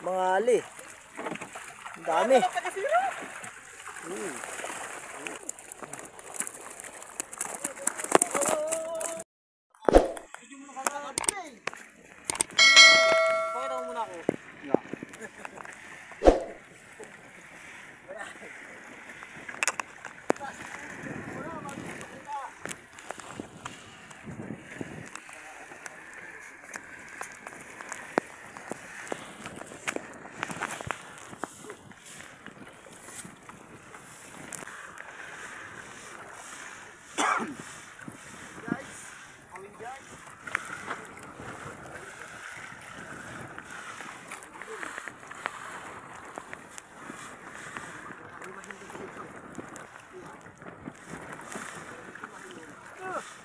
Mga ali. Ang dami. Pakita mo muna ako.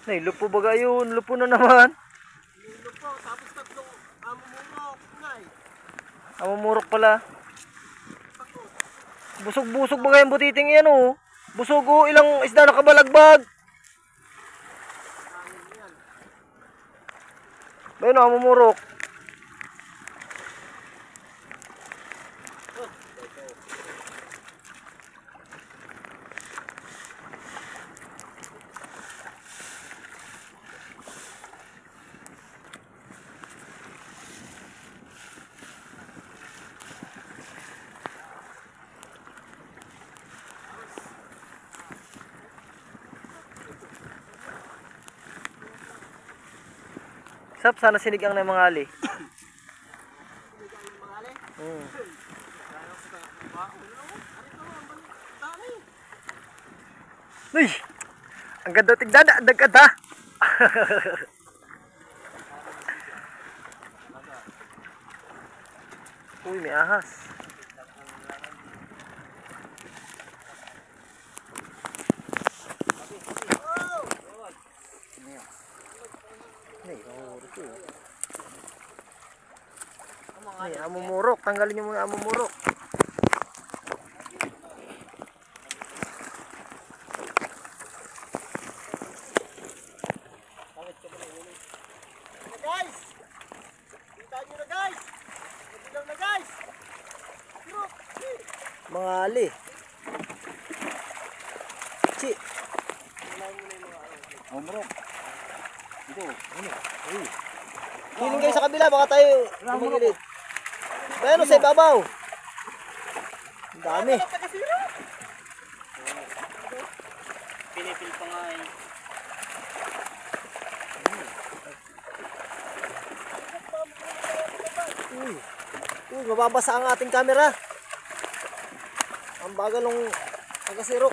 Nay, lupo baga yun. Lupo na naman. Lupo, tapos tatlong amumurok. Nay. Amumurok pala. Busog-busog baga yung butiting yan oh. Busog oh. Ilang isda nakabalagbag. Ayun oh, amumurok. Sap, sana sinigang na yung mga ali. Uy! Ang ganda tignan, ang ganda. Uy, may ahas. Ay, amumurok. Tanggalin niyo mga amumurok. Guys! Kita nyo na guys! Nabilang na guys! Mga ali. Chi. Amumurok. Ito. Uy. Piling kayo sa kabila, baka tayo lumagilid. Pero sa ibabaw. Ang dami. Pinipil pa nga eh. Mababasa ang ating camera. Ang bagal ng taga-siro.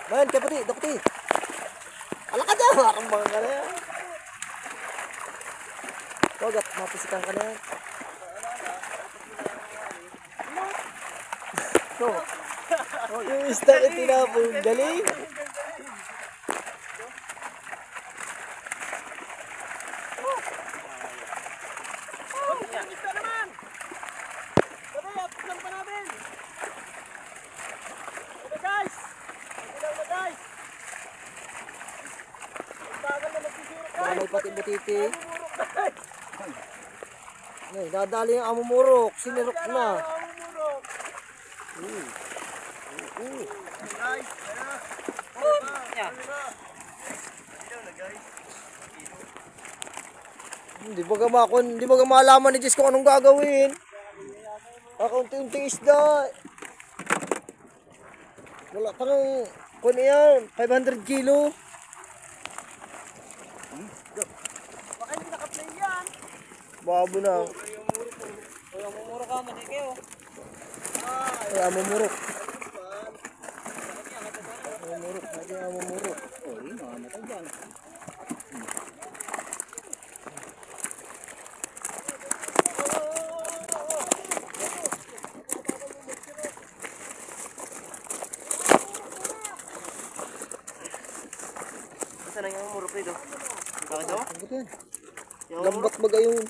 Bayan, kaputi, daputi. Alakad yan, ang mga ka na yan. Huwag at mapisikan ka na yan. Yung isda na tinapong galing. May pati butiti. Ay, dadali yung amumurok. Sinirok na. Hindi ba malaman ni Jess kung anong gagawin? Unti-unting isda. Wala pa nang kung yan, 500 kilo. Baka hindi naka-play yan. Babo na. Ay, amumurok ka, mali kayo. Ay, amumurok. Amumurok, lagi amumurok. Oh, yun, namatay dyan. Saan ang amumurok nito? Bakit daw? Lambat baga yun.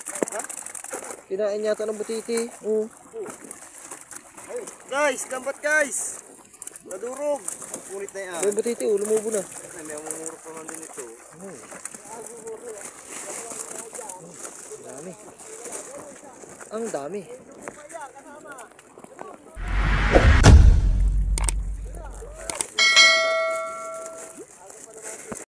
Kinain yata ng butiti. Guys, lambat guys. Nadurog. Punit na yan. May butiti, lumubo na. Ay, may amumurok pa man din ito. Ang dami. Ang dami.